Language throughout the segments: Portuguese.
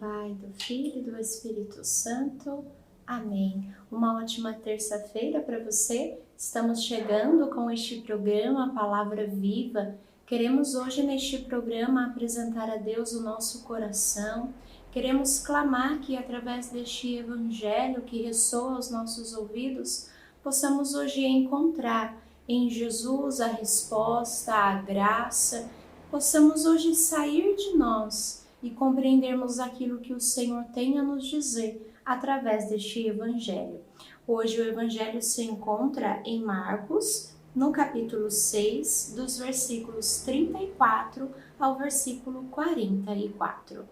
Pai, do Filho e do Espírito Santo. Amém. Uma ótima terça-feira para você. Estamos chegando com este programa Palavra Viva. Queremos hoje neste programa apresentar a Deus o nosso coração. Queremos clamar que através deste Evangelho que ressoa aos nossos ouvidos, possamos hoje encontrar em Jesus a resposta, a graça. Possamos hoje sair de nós e compreendermos aquilo que o Senhor tem a nos dizer através deste Evangelho. Hoje o Evangelho se encontra em Marcos, no capítulo 6, dos versículos 34 ao versículo 44.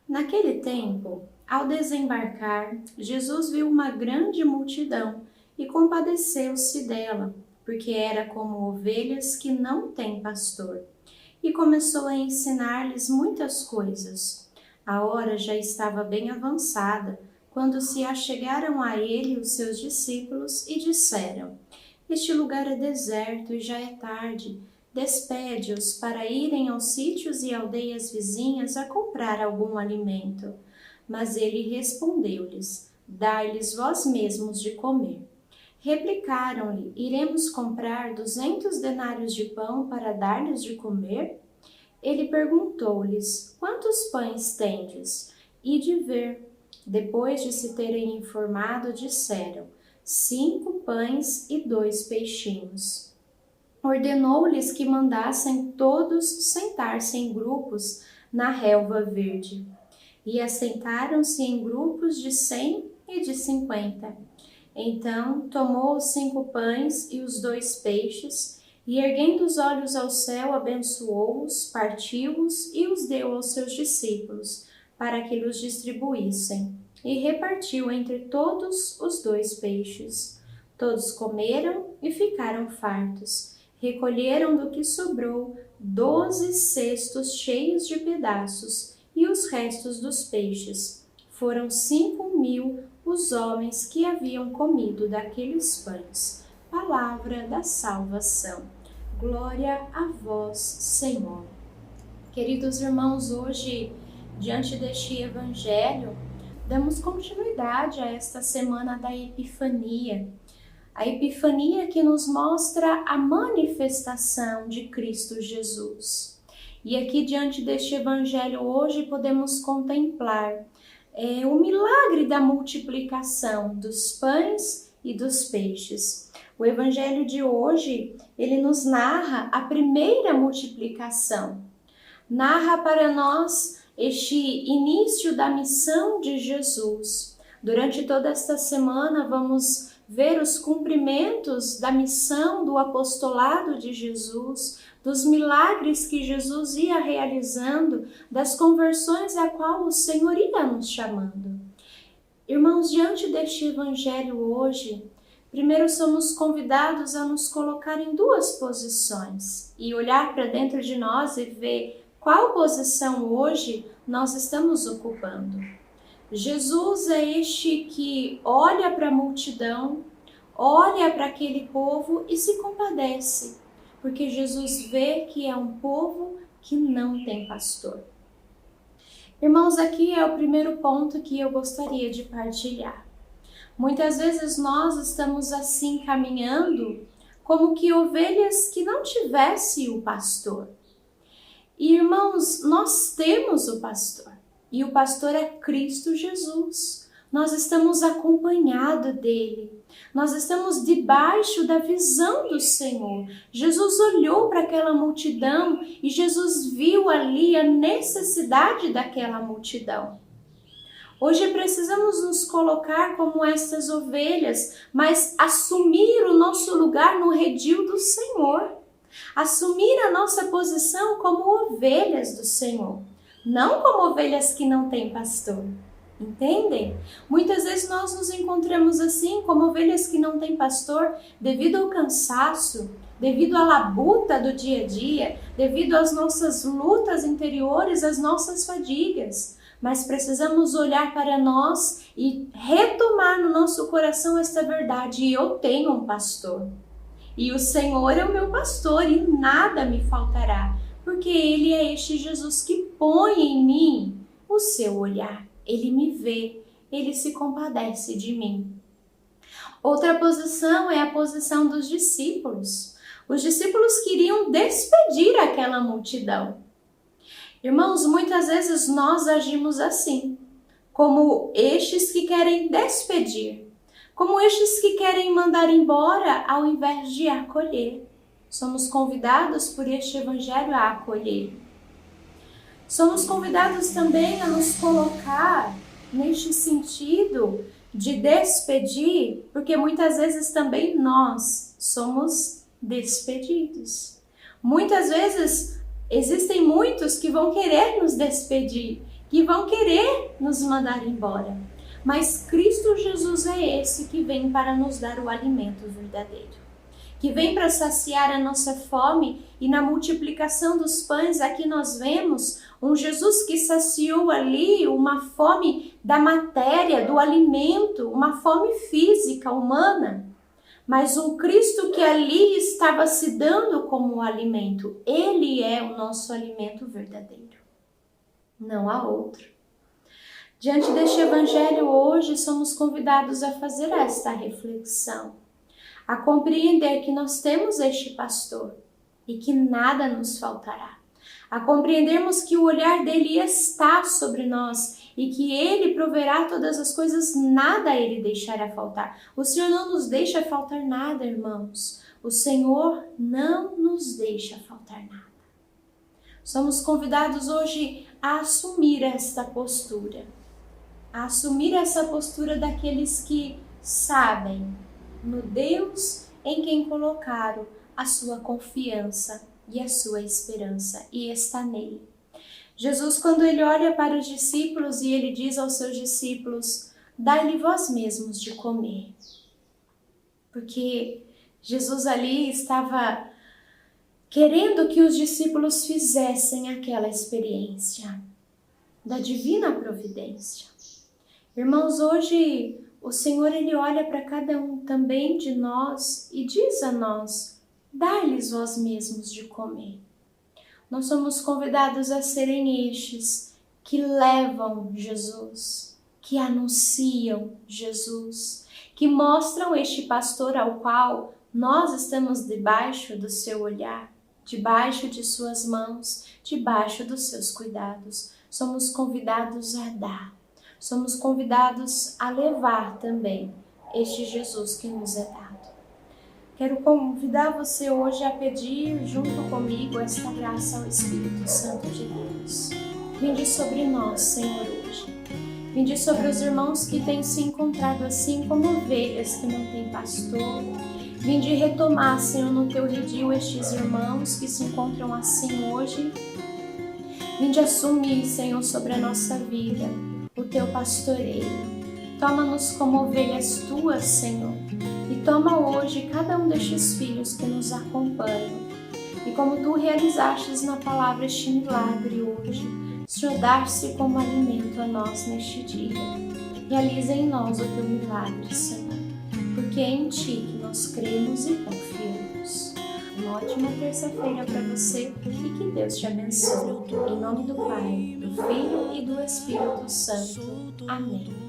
Naquele tempo, ao desembarcar, Jesus viu uma grande multidão e compadeceu-se dela, porque era como ovelhas que não têm pastor. E começou a ensinar-lhes muitas coisas. A hora já estava bem avançada, quando se achegaram a ele os seus discípulos e disseram: Este lugar é deserto e já é tarde. Despede-os para irem aos sítios e aldeias vizinhas a comprar algum alimento. Mas ele respondeu-lhes: Dai-lhes vós mesmos de comer. Replicaram-lhe: Iremos comprar 200 denários de pão para dar-lhes de comer? Ele perguntou-lhes: Quantos pães tendes? E de ver. Depois de se terem informado, disseram: 5 pães e 2 peixinhos. Ordenou-lhes que mandassem todos sentar-se em grupos na relva verde. E assentaram-se em grupos de 100 e de 50. Então tomou os 5 pães e os 2 peixes, e erguendo os olhos ao céu, abençoou-os, partiu-os e os deu aos seus discípulos, para que los distribuíssem. E repartiu entre todos os 2 peixes. Todos comeram e ficaram fartos. Recolheram do que sobrou 12 cestos cheios de pedaços, e os restos dos peixes. Foram 5.000 os homens que haviam comido daqueles pães. Palavra da salvação. Glória a vós, Senhor. Queridos irmãos, hoje, diante deste Evangelho, damos continuidade a esta semana da Epifania. A Epifania que nos mostra a manifestação de Cristo Jesus. E aqui, diante deste Evangelho, hoje podemos contemplar o milagre da multiplicação dos pães e dos peixes. O Evangelho de hoje, ele nos narra a primeira multiplicação. Narra para nós este início da missão de Jesus. Durante toda esta semana vamos ver os cumprimentos da missão do apostolado de Jesus, dos milagres que Jesus ia realizando, das conversões a qual o Senhor ia nos chamando. Irmãos, diante deste Evangelho hoje, primeiro somos convidados a nos colocar em 2 posições e olhar para dentro de nós e ver qual posição hoje nós estamos ocupando. Jesus é este que olha para a multidão, olha para aquele povo e se compadece, porque Jesus vê que é um povo que não tem pastor. Irmãos, aqui é o primeiro ponto que eu gostaria de partilhar. Muitas vezes nós estamos assim caminhando como que ovelhas que não tivessem o pastor. E irmãos, nós temos o pastor. E o pastor é Cristo Jesus. Nós estamos acompanhados dele. Nós estamos debaixo da visão do Senhor. Jesus olhou para aquela multidão e Jesus viu ali a necessidade daquela multidão. Hoje precisamos nos colocar como estas ovelhas, mas assumir o nosso lugar no redil do Senhor. Assumir a nossa posição como ovelhas do Senhor. Não como ovelhas que não têm pastor, entendem? Muitas vezes nós nos encontramos assim, como ovelhas que não têm pastor, devido ao cansaço, devido à labuta do dia a dia, devido às nossas lutas interiores, às nossas fadigas. Mas precisamos olhar para nós e retomar no nosso coração esta verdade: eu tenho um pastor. E o Senhor é o meu pastor e nada me faltará. Porque Ele é este Jesus que põe em mim o o seu olhar. Ele me vê, ele se compadece de mim. Outra posição é a posição dos discípulos. Os discípulos queriam despedir aquela multidão. Irmãos, muitas vezes nós agimos assim, como estes que querem despedir, como estes que querem mandar embora ao invés de acolher. Somos convidados por este evangelho a acolher. Somos convidados também a nos colocar neste sentido de despedir, porque muitas vezes também nós somos despedidos. Muitas vezes existem muitos que vão querer nos despedir, que vão querer nos mandar embora. Mas Cristo Jesus é esse que vem para nos dar o alimento verdadeiro, que vem para saciar a nossa fome, e na multiplicação dos pães aqui nós vemos um Jesus que saciou ali uma fome da matéria, do alimento, uma fome física, humana, mas um Cristo que ali estava se dando como alimento. Ele é o nosso alimento verdadeiro, não há outro. Diante deste evangelho hoje somos convidados a fazer esta reflexão, a compreender que nós temos este pastor e que nada nos faltará, a compreendermos que o olhar dele está sobre nós e que ele proverá todas as coisas, nada ele deixará faltar. O Senhor não nos deixa faltar nada, irmãos. O Senhor não nos deixa faltar nada. Somos convidados hoje a assumir esta postura, a assumir essa postura daqueles que sabem no Deus em quem colocaram a sua confiança e a sua esperança, e está nele. Jesus, quando ele olha para os discípulos e ele diz aos seus discípulos: dai-lhe vós mesmos de comer. Porque Jesus ali estava querendo que os discípulos fizessem aquela experiência da divina providência. Irmãos, hoje o Senhor ele olha para cada um também de nós e diz a nós: dai-lhes vós mesmos de comer. Nós somos convidados a serem estes que levam Jesus, que anunciam Jesus, que mostram este pastor ao qual nós estamos debaixo do seu olhar, debaixo de suas mãos, debaixo dos seus cuidados. Somos convidados a dar, somos convidados a levar também este Jesus que nos é dado. Quero convidar você hoje a pedir junto comigo esta graça ao Espírito Santo de Deus. Vinde sobre nós, Senhor, hoje. Vinde sobre os irmãos que têm se encontrado assim como ovelhas que não têm pastor. Vinde retomar, Senhor, no teu redil estes irmãos que se encontram assim hoje. Vinde assumir, Senhor, sobre a nossa vida o teu pastoreio. Toma-nos como ovelhas tuas, Senhor, e toma hoje cada um destes filhos que nos acompanham. E como tu realizastes na palavra este milagre hoje, Senhor, dar-se como alimento a nós neste dia. Realiza em nós o teu milagre, Senhor, porque é em ti que nós cremos e confiamos. Uma ótima terça-feira para você e que Deus te abençoe. Em nome do Pai, do Filho e do Espírito Santo. Amém.